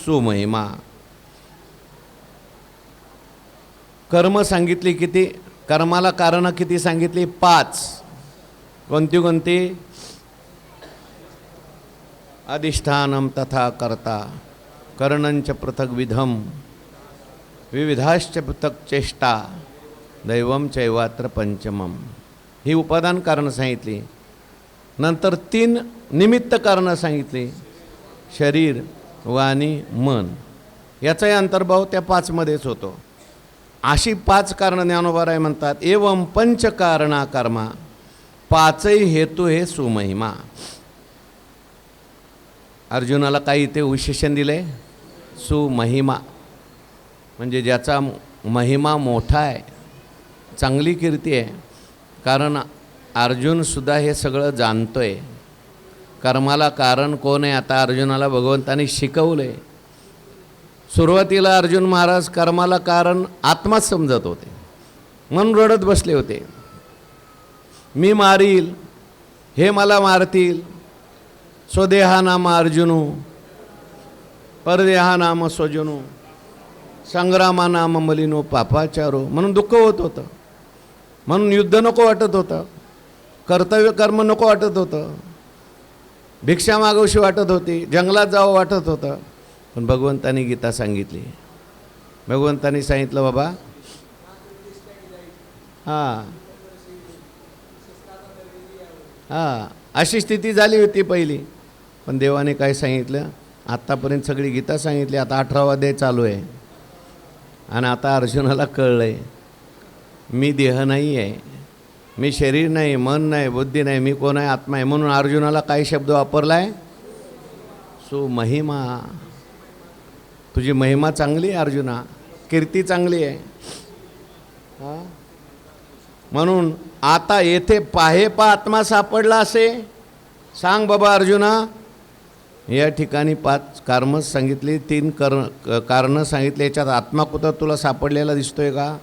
सुमहिमा. कर्म सांगितली किती, कर्माला कारण किती सांगितली? 5. कोणती कोणती? अधिष्ठानम तथा कर्ता, करणंच पृथक विधम, विविधाश्च पृथक चेष्टा, दैवम चैवात्र पंचमम. ही उपादान कारण सांगितली. नंतर 3 निमित्त कारणं सांगितली, शरीर, वाणी, मन. याचाही अंतर्भाव त्या 5 मध्येच होतो. अशी 5 कारणं ज्ञानोबाराय म्हणतात. एवं पंचकारणा कर्मा, 5ही हेतू हे सुमहिमा. अर्जुनाला काही इथे विशेषण दिले, सुमहिमा, म्हणजे ज्याचा महिमा मोठा आहे, चांगली कीर्ती आहे. कारण अर्जुनसुद्धा हे सगळं जाणतो आहे. कर्माला कारण कोण आहे आता अर्जुनाला भगवंताने शिकवलं आहे. सुरुवातीला अर्जुन महाराज कर्माला कारण आत्माच समजत होते, म्हणून रडत बसले होते. मी मारील, हे मला मारतील, स्वदेहा नाम अर्जुनू परदेहा नाम स्वजनू संग्रामा नाम मलिनो पापाचारो. म्हणून दुःख होत होतं, म्हणून युद्ध नको वाटत होतं, कर्तव्य कर्म नको वाटत होतं, भिक्षा मागवशी वाटत होती, जंगलात जावं वाटत होतं. पण भगवंतानी गीता सांगितली. भगवंतानी सांगितलं बाबा, हां अशी स्थिती झाली होती पहिली. पण देवाने काय सांगितलं? आत्तापर्यंत सगळी गीता सांगितली, आता 18वा अध्याय चालू आहे. आणि आता अर्जुनाला कळलं आहे, मी देह नाही आहे, मी शरीर नाही, मन नाही, बुद्धी नाही, मी कोण आहे? आत्मा आहे. म्हणून अर्जुनाला काय शब्द वापरला आहे? सुमहिमा. तुझी महिमा चांगली आहे अर्जुना, कीर्ती चांगली आहे. म्हणून आता येथे पाहे पा आत्मा सापडला असे सांग बाबा अर्जुना. या ठिकाणी 5 कारणं सांगितली, 3 कारणं सांगितली. याच्यात आत्मा कुठं तुला सापडलेला दिसतोय का?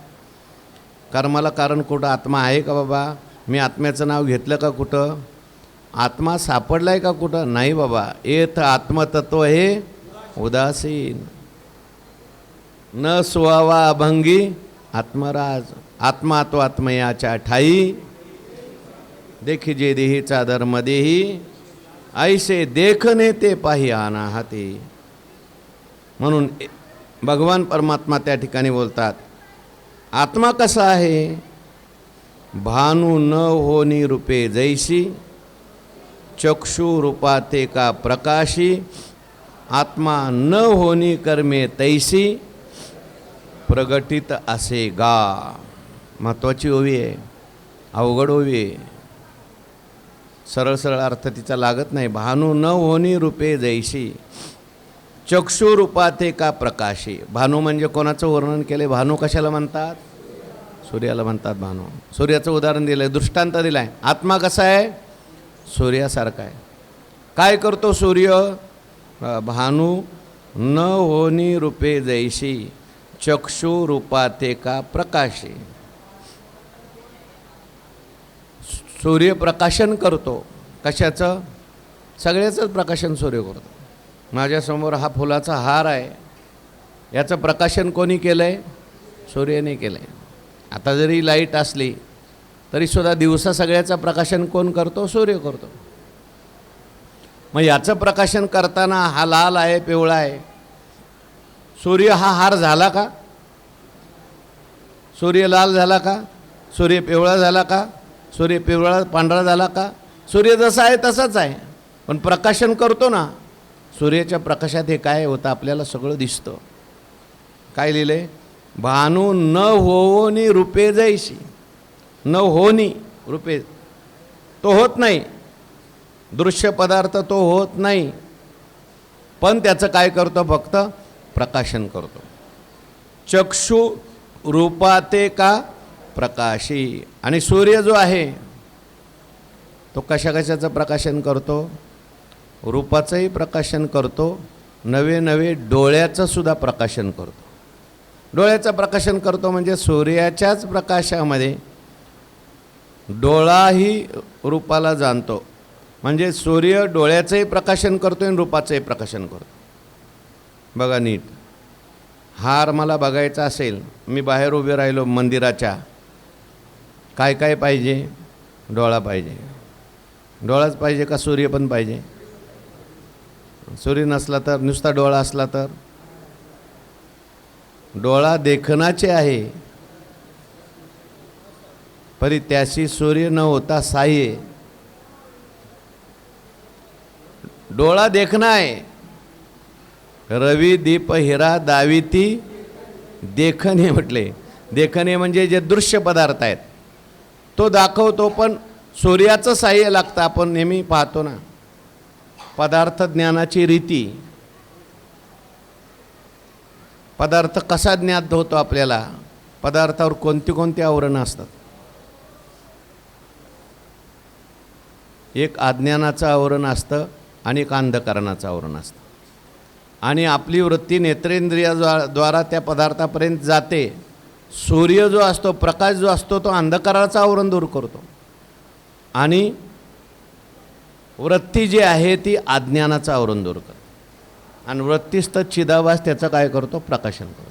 कर्माला कारण कुठं? आत्मा आहे का बाबा? मी आत्म्याचं नाव घेतलं का कुठं? आत्मा सापडला आहे का कुठं? नाही बाबा. येथ आत्मतत्व हे उदासीन, न सुवावा अभंगी आत्मराज. आत्मा तो आत्मयाच्या ठाई, देखिजे देहीचा धर्म देही, ऐसे देखने ते पाही अनाहती. म्हणून भगवान परमात्मा त्या ठिकाणी बोलतात, आत्मा कसा आहे? भानू न होनी रूपे जैसी, चक्षु रूपाते का प्रकाशी, आत्मा न होनी कर्मे तैसी, प्रगटित असे गा. महत्त्वाची ओवी आहे, अवघड ओवी आहे. सरळ सरळ अर्थ तिचा लागत नाही. भानू न होनी रूपे जैसी, चक्षु रूपाते का प्रकाशी. भानू म्हणजे कोणाचं वर्णन केले? भानू कशाला म्हणतात? सूर्याला म्हणतात भानू. सूर्याचं उदाहरण दिलं आहे, दृष्टांत दिला आहे. आत्मा कसा आहे? सूर्यासारखा आहे. काय करतो सूर्य? भानू न होनी रूपे जैसी, चक्षु रूपाते का प्रकाशी. सूर्य प्रकाशन करतो. कशाचं? सगळ्याचंच प्रकाशन सूर्य करतो. माझ्यासमोर हा फुलाचा हार आहे, याचं प्रकाशन कोणी केलं आहे? सूर्याने केलं आहे. आता जरी लाईट असली तरीसुद्धा दिवसा सगळ्याचं प्रकाशन कोण करतो? सूर्य करतो. मग याचं प्रकाशन करताना हा लाल आहे, पिवळा आहे, सूर्य हा हार झाला का? सूर्य लाल झाला का? सूर्य पिवळा झाला का? सूर्य पिवळा पांढरा झाला का? सूर्य जसा आहे तसाच आहे, पण प्रकाशन करतो ना. सूर्याच्या प्रकाशात हे काय होतं आपल्याला सगळं दिसतं. काय लिहिले? भानू न होनी रूपे जैसी. न होनी रूपे, तो होत नाही, दृश्य पदार्थ तो होत नाही, पण त्याचं काय करतो? फक्त प्रकाशन करतो. चक्षु रूपाते का प्रकाशी. आणि सूर्य जो आहे तो कशाचं प्रकाशन करतो? रूपाचंही प्रकाशन करतो, नवे नवे डोळ्याचं सुद्धा प्रकाशन करतो. डोळ्याचं प्रकाशन करतो म्हणजे सूर्याच्याच प्रकाशामध्ये डोळाही रूपाला जाणतो. म्हणजे सूर्य डोळ्याचंही प्रकाशन करतो आणि रूपाचंही प्रकाशन करतो. बघा नीट, हार मला बघायचा असेल, मी बाहेर उभे राहिलो मंदिराच्या, काय काय पाहिजे? डोळा पाहिजे. डोळाच पाहिजे का सूर्य पण पाहिजे? सूर्य नसला तर, नुसता डोळा असला तर? डोळा देखनाचे आहे, परी त्याशी सूर्य न होता साये. डोळा देखना आहे. रवी दीप हिरा दाविती देखणे म्हटले. देखणे म्हणजे जे दृश्य पदार्थ आहेत तो दाखवतो, पण सूर्याचं साह्य लागतं. आपण नेहमी पाहतो ना पदार्थ ज्ञानाची रीती. पदार्थ कसा ज्ञात होतो आपल्याला? पदार्थावर कोणती कोणती आवरणं असतात? एक अज्ञानाचं आवरण असतं आणि एक अंधकरणाचं आवरण असतं. आणि आपली वृत्ती नेत्रेंद्रियाद्वारा त्या पदार्थापर्यंत जाते. सूर्य जो असतो, प्रकाश जो असतो, तो अंधकाराचं आवरण दूर करतो. आणि वृत्ती जी आहे ती अज्ञानाचं आवरण दूर करतो. आणि वृत्तीस्थ चिदाभास त्याचं काय करतो? प्रकाशन करतो.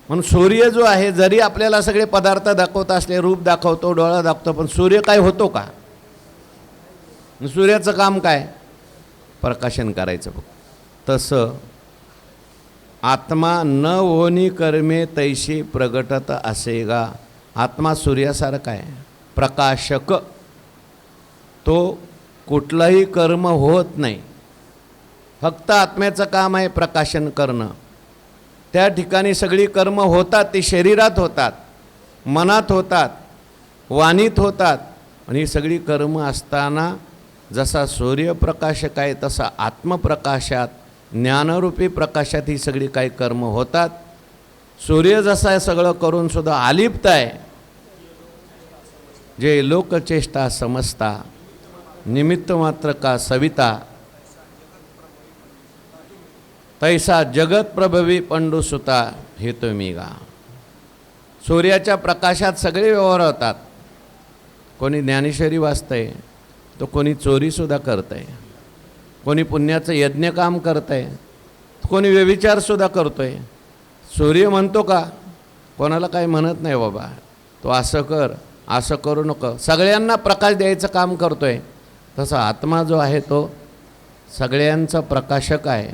म्हणून सूर्य जो आहे, जरी आपल्याला सगळे पदार्थ दाखवत असले, रूप दाखवतो, डोळा दाखवतो, पण सूर्य काय होतो का? सूर्याचं काम काय? प्रकाशन करायचं बघ. तसं आत्मा न होनी कर्मे तैशी प्रगटत असेगा. आत्मा सूर्यासारखा आहे, प्रकाशक. तो कुठलंही कर्म होत नाही, फक्त आत्म्याचं काम आहे प्रकाशन करणं. त्या ठिकाणी सगळी कर्म होतात, ती शरीरात होतात, मनात होतात, वाणीत होतात. आणि ही सगळी कर्म असताना जसा सूर्यप्रकाशक आहे तसा आत्मप्रकाशात, ज्ञानरूपी प्रकाशात ही सगळी काही कर्म होतात. सूर्य जसा आहे सगळं करून सुद्धा अलिप्त आहे. जे लोकचेष्टा समजता, निमित्त मात्र का सविता, तैसा जगत प्रभवी पंडुसुता हे तुम्ही गा. सूर्याच्या प्रकाशात सगळे व्यवहार होतात. कोणी ज्ञानेश्वरी वाचतंय, तो कोणी चोरीसुद्धा करत आहे, कोणी पुण्याचं यज्ञकाम करत आहे, कोणी व्यभिचारसुद्धा करतो आहे. सूर्य म्हणतो का? कोणाला काही म्हणत नाही बाबा, तो असं कर, असं करू नको, सगळ्यांना प्रकाश द्यायचं काम करतो आहे. तसा आत्मा जो आहे तो सगळ्यांचा प्रकाशक आहे.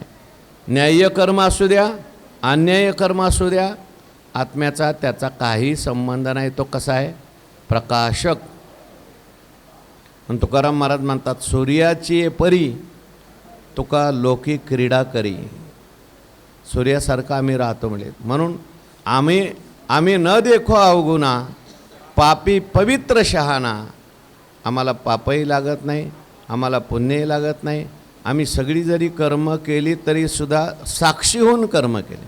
न्याय्य कर्म असू द्या, अन्याय्य कर्म असू द्या, आत्म्याचा त्याचा काही संबंध नाही. तो कसा आहे? प्रकाशक. आणि तुकाराम महाराज म्हणतात, सूर्याची परी तुका लोकी क्रीडा करी. सूर्यासारखा आम्ही राहतो म्हणजे. म्हणून आम्ही न देखो अवगुणा, पापी पवित्र शहाणा. आम्हाला पापही लागत नाही, आम्हाला पुण्यही लागत नाही. आम्ही सगळी जरी कर्म केली तरीसुद्धा साक्षी होऊन कर्म केले,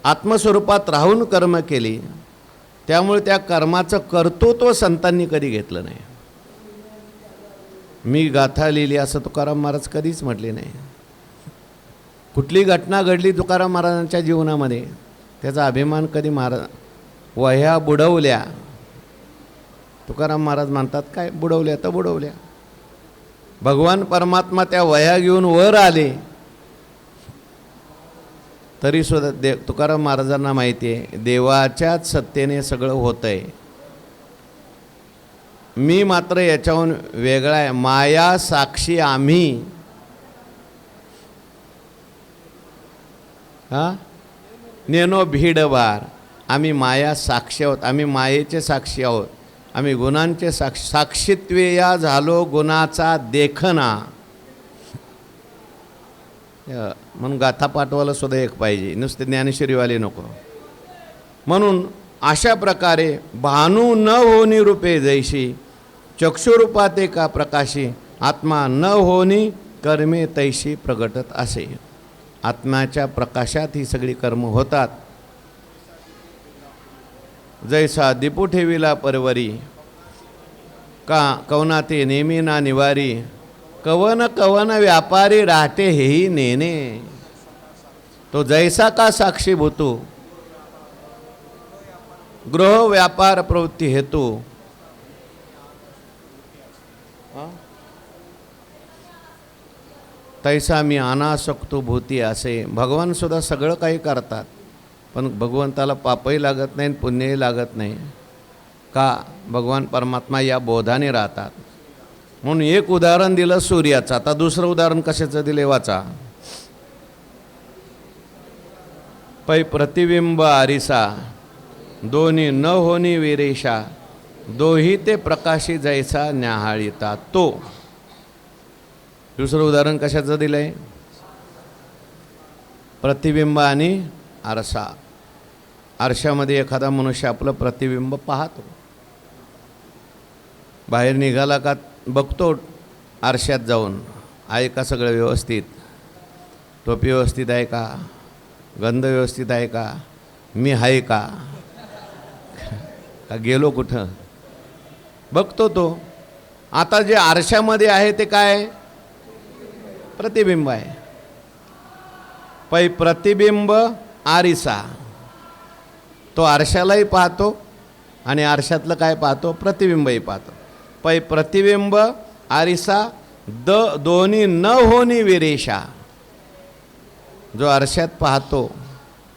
आत्मस्वरूपात राहून कर्म केली. त्यामुळे त्या कर्माचं कर्तृत्व संतांनी कधी घेतलं नाही. मी गाथा लिहिली असं तुकाराम महाराज कधीच म्हटले नाही. कुठली घटना घडली तुकाराम महाराजांच्या जीवनामध्ये त्याचा अभिमान कधी महाराज. वह्या बुडवल्या, तुकाराम महाराज म्हणतात काय बुडवल्या तर बुडवल्या. भगवान परमात्मा त्या वह्या घेऊन वर आले तरीसुद्धा तुकाराम महाराजांना माहिती आहे देवाच्याच सत्तेने सगळं होतं आहे. मी मात्र याच्याहून वेगळा आहे. माया साक्षी आम्ही. नेनो भीडवार. आम्ही माया साक्षी आहोत, आम्ही मायेचे साक्षी आहोत, आम्ही गुणांचे साक्षीत्वे या झालो गुणाचा देखना. म्हणून गाथा पाठवायला सुद्धा एक पाहिजे, नुसते ज्ञानेश्वरीवाले नको. म्हणून अशा प्रकारे भानू न होनी रूपे जैशी, चक्षुरूपाते का प्रकाशी, आत्मा न होनी कर्मे तैशी प्रगटत असे. आत्म्याच्या प्रकाशात ही सगळी कर्म होतात. जैसा दीपू ठेविला परवरी, का कवनाते नेमी ना निवारी, कवन कवन व्यापारी राहते हेही नेने. तो जैसा का साक्षीभूतू, गृह व्यापार प्रवृत्ती हेतू. तैसा मी अनासक्तो भूती असे. भगवानसुद्धा सगळं काही करतात, पण भगवंताला पापही लागत नाही पुण्यही लागत नाही. का? भगवान परमात्मा या बोधाने राहतात. म्हणून एक उदाहरण दिलं सूर्याचं. आता दुसरं उदाहरण कशाचं दिले वाचा. पै प्रतिबिंब आरिसा दोन्ही न होनी विरेशा दोही ते प्रकाशी जैसा न्याहाळिता तो. दुसरं उदाहरण कशाचं दिलंय? प्रतिबिंब आणि आरसा. आरशामध्ये एखादा मनुष्य आपलं प्रतिबिंब पाहतो. बाहेर निघाला का बघतो आरशात जाऊन, आहे का सगळं व्यवस्थित, टोपी व्यवस्थित आहे का, गंध व्यवस्थित आहे का, मी आहे का, गेलो कुठं, बघतो तो. आता जे आरशामध्ये आहे ते काय? प्रतिबिंब आहे. पै प्रतिबिंब आरिसा. तो आरशालाही पाहतो आणि आरशातलं काय पाहतो? प्रतिबिंबही पाहतो. पै प्रतिबिंब आरिसा दोन्ही न होनी विरेशा. जो आरशात पाहतो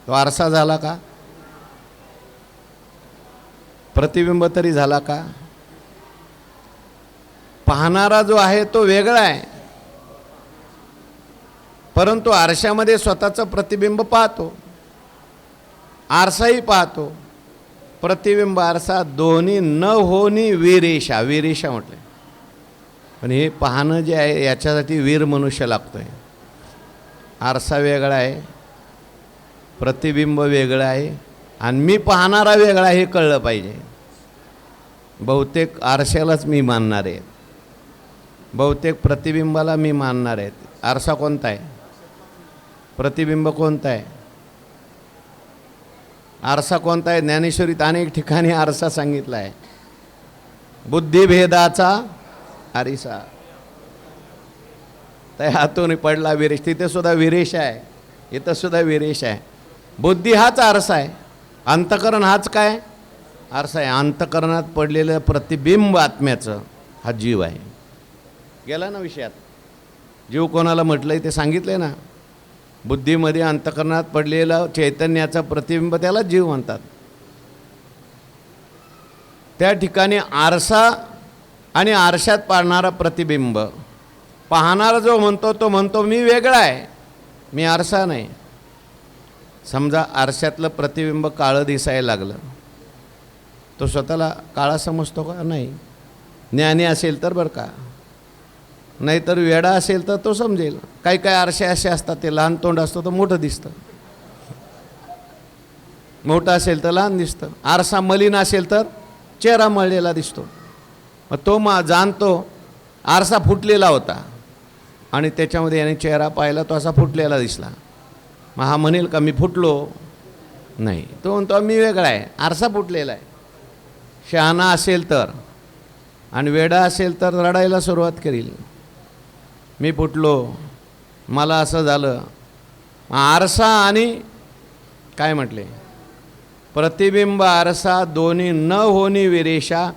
तो आरसा झाला का? प्रतिबिंब तरी झाला का? पाहणारा जो आहे तो वेगळा आहे, परंतु आरशामध्ये स्वतःचं प्रतिबिंब पाहतो, आरसाही पाहतो. प्रतिबिंब आरसा दोन्ही न होनी विरेशा. विरेशा म्हटलं. पण हे पाहणं जे आहे याच्यासाठी वीर मनुष्य लागतोय. आरसा वेगळा आहे, प्रतिबिंब वेगळं आहे आणि मी पाहणारा वेगळा, हे कळलं पाहिजे. बहुतेक आरशालाच मी मानणार आहे, बहुतेक प्रतिबिंबाला मी मानणार आहेत. आरसा कोणता आहे? प्रतिबिंब कोणता आहे? आरसा कोणता आहे? ज्ञानेश्वरीत अनेक ठिकाणी आरसा सांगितला आहे. बुद्धिभेदाचा आरिसा. त्या हातून पडला विरेश. तिथे सुद्धा विरेश आहे, इथं सुद्धा विरेश आहे. बुद्धी हाच आरसा आहे, अंतकरण हाच काय? आरसा आहे. अंतकरणात पडलेलं प्रतिबिंब आत्म्याचं हा जीव आहे. गेला ना विषयात. जीव कोणाला म्हटलंय ते सांगितलंय ना. बुद्धीमध्ये अंतकरणात पडलेलं चैतन्याचं प्रतिबिंब त्याला जीव म्हणतात. त्या ठिकाणी आरसा आणि आरशात पाहणारा प्रतिबिंब. पाहणारा जो म्हणतो तो म्हणतो मी वेगळा आहे, मी आरसा नाही. समजा आरशातलं प्रतिबिंब काळं दिसायला लागलं, तो स्वतःला काळा समजतो का? नाही. ज्ञानी असेल तर बरं का, नाहीतर वेडा असेल तर तो समजेल. काही काही आरसे असे असतात, ते लहान तोंड असतं तर मोठं दिसतं, मोठं असेल तर लहान दिसतं. आरसा मलिन असेल तर चेहरा मळलेला दिसतो. मग तो जाणतो आरसा फुटलेला होता आणि त्याच्यामध्ये याने चेहरा पाहिला, तो असा फुटलेला दिसला. मग हा म्हणेल का मी फुटलो? नाही. तो म्हणतो मी वेगळा आहे, आरसा फुटलेला आहे. शहाणा असेल तर आणि वेडा असेल तर रडायला सुरुवात करील, मी फुटलो, मला असं झालं. आरसा आणि काय म्हटले? प्रतिबिंब आरसा दोन्ही न होनी विरेशा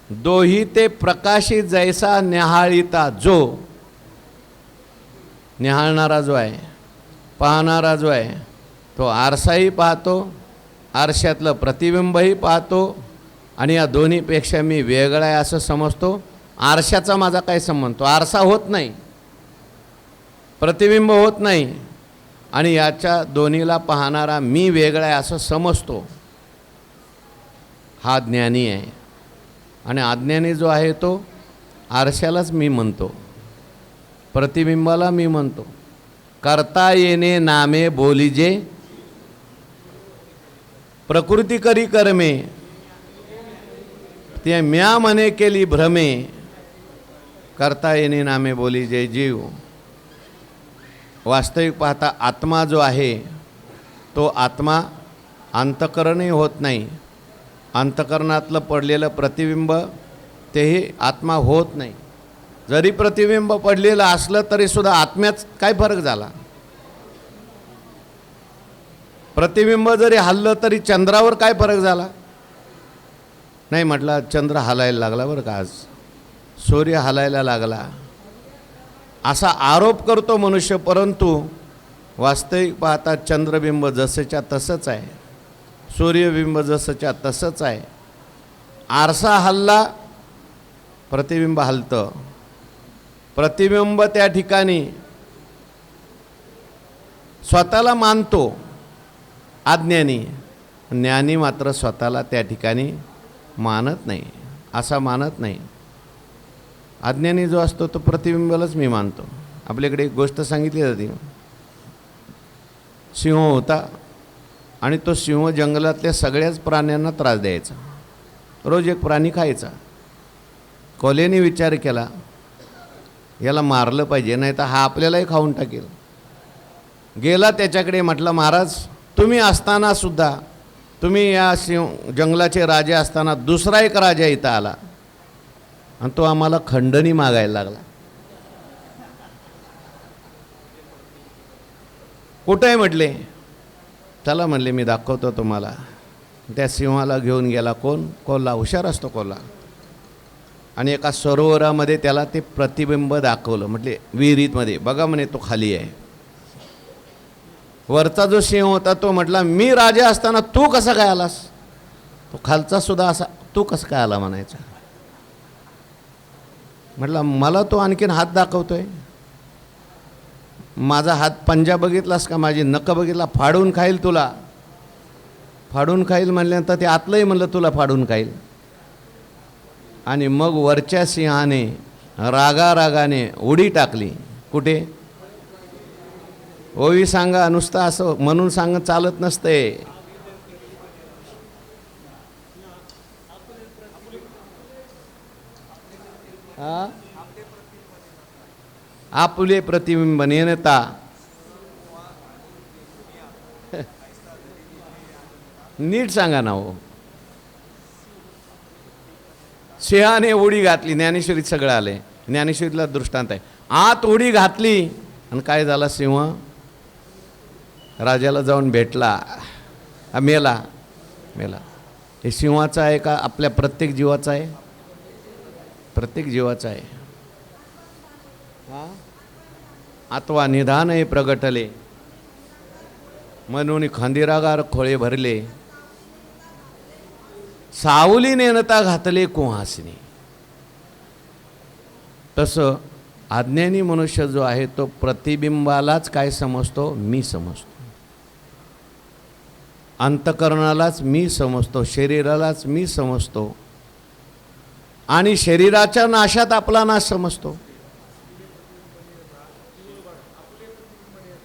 दोही ते प्रकाशी जैसा न्याहाळिता. जो निहाळणारा जो आहे, पाहणारा जो आहे, तो आरसाही पाहतो, आरशातलं प्रतिबिंबही पाहतो आणि या दोन्हीपेक्षा मी वेगळा आहे असं समजतो. आरशाचा माझा काय संबंध? तो आरसा होत नाही, प्रतिबिंब होत नाही आणि याच्या दोन्हीला पाहणारा मी वेगळा आहे असं समजतो. हा ज्ञानी आहे. आणि अज्ञानी जो आहे तो आरशालाच मी म्हणतो, प्रतिबिंबाला मी म्हणतो. करता येणे नामे बोलीजे प्रकृती करी कर्मे ते म्या म्हणे केली भ्रमे. करता येणे नामे बोलीजे जीव. वास्तविक पाहता आत्मा जो आहे तो आत्मा अंतकरणही होत नाही. अंतकरणातलं पडलेलं प्रतिबिंब तेही आत्मा होत नाही. जरी प्रतिबिंब पडलेलं असलं तरी सुद्धा आत्म्यात काय फरक झाला? प्रतिबिंब जरी हललं तरी चंद्रावर काय फरक झाला? नाही म्हटलं चंद्र हलायला लागला बरं का, आज सूर्य हलायला लागला. असा आरोप करतो मनुष्य, परंतु वास्तविक पाहता चंद्रबिंब जसंच्या तसंच आहे, सूर्यबिंब जसंच्या तसंच आहे. आरसा हलला, प्रतिबिंब हलतं. प्रतिबिंब त्या ठिकाणी स्वतःला मानतो अज्ञानी, ज्ञानी मात्र स्वतःला त्या ठिकाणी मानत नाही, असा मानत नाही. अज्ञानी जो असतो तो प्रतिबिंबालाच मी मानतो. आपल्याकडे एक गोष्ट सांगितली जाते. सिंह होता आणि तो सिंह जंगलातल्या सगळ्याच प्राण्यांना त्रास द्यायचा. रोज एक प्राणी खायचा. कोल्हेने विचार केला, याला मारलं पाहिजे, नाही तर हा आपल्यालाही खाऊन टाकेल. गेला त्याच्याकडे, म्हटलं, महाराज, तुम्ही असताना सुद्धा, तुम्ही या जंगलाचे राजे असताना दुसरा एक राजा इथं आला आणि तो आम्हाला खंडणी मागायला लागला. कुठं आहे म्हटले? चला म्हणले, मी दाखवतो तुम्हाला. त्या सिंहाला घेऊन गेला. कोण? कोल्हा. हुशार असतो कोल्हा. आणि एका सरोवरामध्ये त्याला ते प्रतिबिंब दाखवलं. म्हटले विहिरीमध्ये बघा म्हणे, तो खाली आहे. वरचा जो सिंह होता तो म्हटला, मी राजा असताना तू कसा काय आलास? तो खालचा सुद्धा असा, तू कसं काय आला म्हणायचा. म्हटलं, मला तो आणखीन हात दाखवतोय. माझा हात पंजा बघितलास का? माझी नख बघितला? फाडून खाईल तुला. फाडून खाईल म्हणल्यानंतर ते आतलंही म्हणलं तुला फाडून खाईल. आणि मग वरच्या सिंहाने रागारागाने उडी टाकली. कुठे? ओवी सांगा, नुसतं असं म्हणून सांग चालत नसते. आपुले प्रतिबिंब नेनता. नीट सांगा ना हो. सिंहाने उडी घातली. ज्ञानेश्वरीत सगळं आलंय. ज्ञानेश्वरीला दृष्टांत आहे. आत उडी घातली आणि काय झाला? सिंह राजाला जाऊन भेटला, मेला. मेला. हे सिंहाचं आहे का आपल्या प्रत्येक जीवाचं आहे? प्रत्येक जीवाचं आहे. आत्वा निधान हे प्रगटले, म्हणून खंदिरागार खोळे भरले, सावली नेनता घातले कुहासनी. तसं अज्ञानी मनुष्य जो आहे तो प्रतिबिंबालाच काय समजतो? मी समजतो. अंतकरणालाच मी समजतो, शरीरालाच मी समजतो आणि शरीराच्या नाशात आपला नाश समजतो.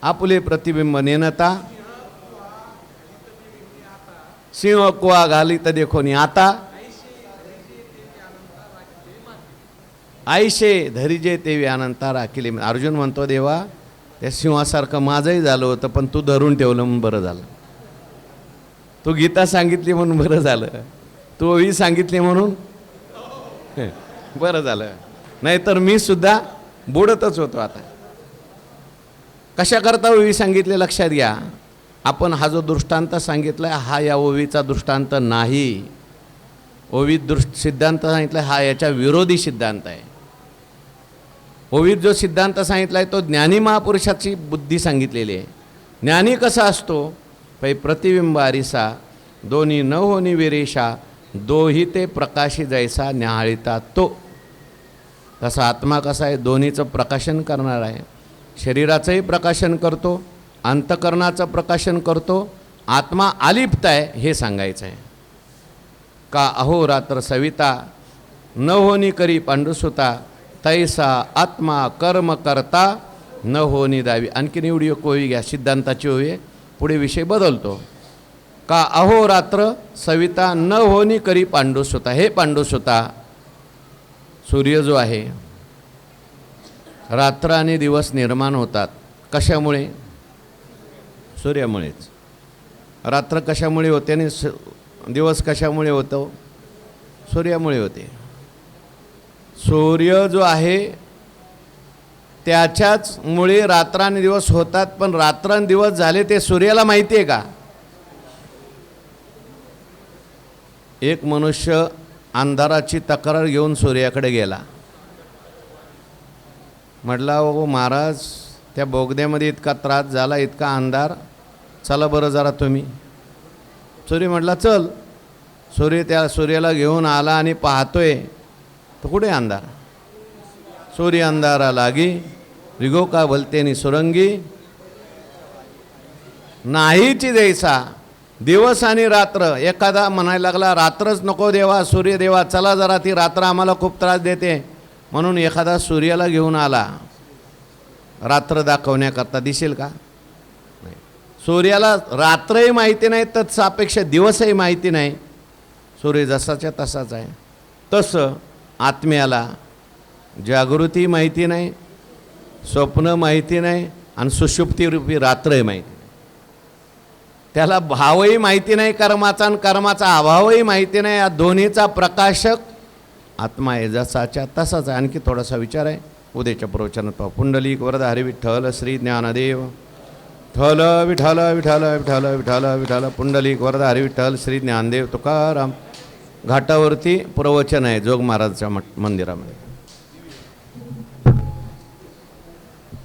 आपुले प्रतिबिंब नेनता, सिंह कुआ घालित देखोनी आता, आईशे धरिजे तेवी अनंता राखिले. अर्जुन म्हणतो, देवा, त्या सिंहासारखं माझंही झालं होतं, पण तू धरून ठेवलं म्हणून बरं झालं. तू गीता सांगितली म्हणून बरं झालं. तू ओवी सांगितली म्हणून बरं झालं. नाहीतर मी सुद्धा बुडतच होतो. आता कशा करता ओवी सांगितले लक्षात घ्या. आपण हा जो दृष्टांत सांगितला हा या ओवीचा दृष्टांत नाही. ओवीत सिद्धांत सांगितला हा याच्या विरोधी सिद्धांत आहे. ओवीत जो सिद्धांत सांगितला आहे तो ज्ञानी महापुरुषाची बुद्धी सांगितलेली आहे. ज्ञानी कसा असतो? पै प्रतिबिंब आरिसा, दोन्ही न होनी विरेशा, दोही ते प्रकाशी जैसा न्याहाळिता तो. तसा आत्मा कसा आहे? दोन्हीचं प्रकाशन करणार आहे. शरीराचंही प्रकाशन करतो, अंतकरणाचं प्रकाशन करतो. आत्मा अलिप्त आहे हे सांगायचं आहे. का अहोरात्र सविता, न होनी करी पांडुसुता, तैसा आत्मा कर्म करता, न होनी दावी. आणखीन एवढी ओवी घ्या, सिद्धांताची ओवी. पुढे विषय बदलतो. का अहोरात्र सविता, न होनी करी पांडुसुता. हे पांडुसुता, सूर्य जो आहे, रात्र आणि दिवस निर्माण होतात. कशामुळे? सूर्यामुळेच. रात्र कशामुळे होते आणि दिवस कशामुळे होतो? सूर्यामुळे होते. सूर्य जो आहे त्याच्याच मुळे रात्र आणि दिवस होतात. पण रात्र आणि दिवस झाले ते सूर्याला माहिती आहे का? एक मनुष्य अंधाराची तक्रार घेऊन सूर्याकडे गेला. म्हटलं हो महाराज, त्या बोगद्यामध्ये इतका त्रास झाला, इतका अंधार, चला बरं जरा तुम्ही. सूर्य म्हटला चल. सूर्याला घेऊन आला आणि पाहतोय तर कुठे अंधार. सूर्य अंधारा लागी रिगो का भलतेनी सुरंगी, नाहीची जैसा दिवस आणि रात्र. एखादा म्हणायला लागला रात्रच नको देवा, सूर्य देवा चला जरा, ती रात्र आम्हाला खूप त्रास देते. म्हणून एखादा सूर्याला घेऊन आला रात्र दाखवण्याकरता, दिसेल का? नाही. सूर्याला रात्रही माहिती नाही, तर सापेक्ष दिवसही माहिती नाही. सूर्य जसाच्या तसाच आहे. तसं आत्म्याला जागृती माहिती नाही, स्वप्न माहिती नाही, आणि सुषुप्तीरूपी रात्रही माहिती नाही. त्याला भावही माहिती नाही कर्माचा, आणि कर्माचा अभावही माहिती नाही. या दोन्हीचा प्रकाशक आत्मा आहे, जसाच्या तसाच आहे. आणखी थोडासा विचार आहे, उद्याच्या प्रवचनात पाहू. पुंडलिक वरद हरी विठ्ठल श्री ज्ञानदेव विठ्ठल विठ्ठल विठ्ठल विठ्ठल विठ्ठल विठ्ठल. पुंडलिक वरद हरी विठ्ठल श्री ज्ञानदेव तुकाराम. घाटावरती प्रवचन आहे जोग महाराजच्या मंदिरामध्ये.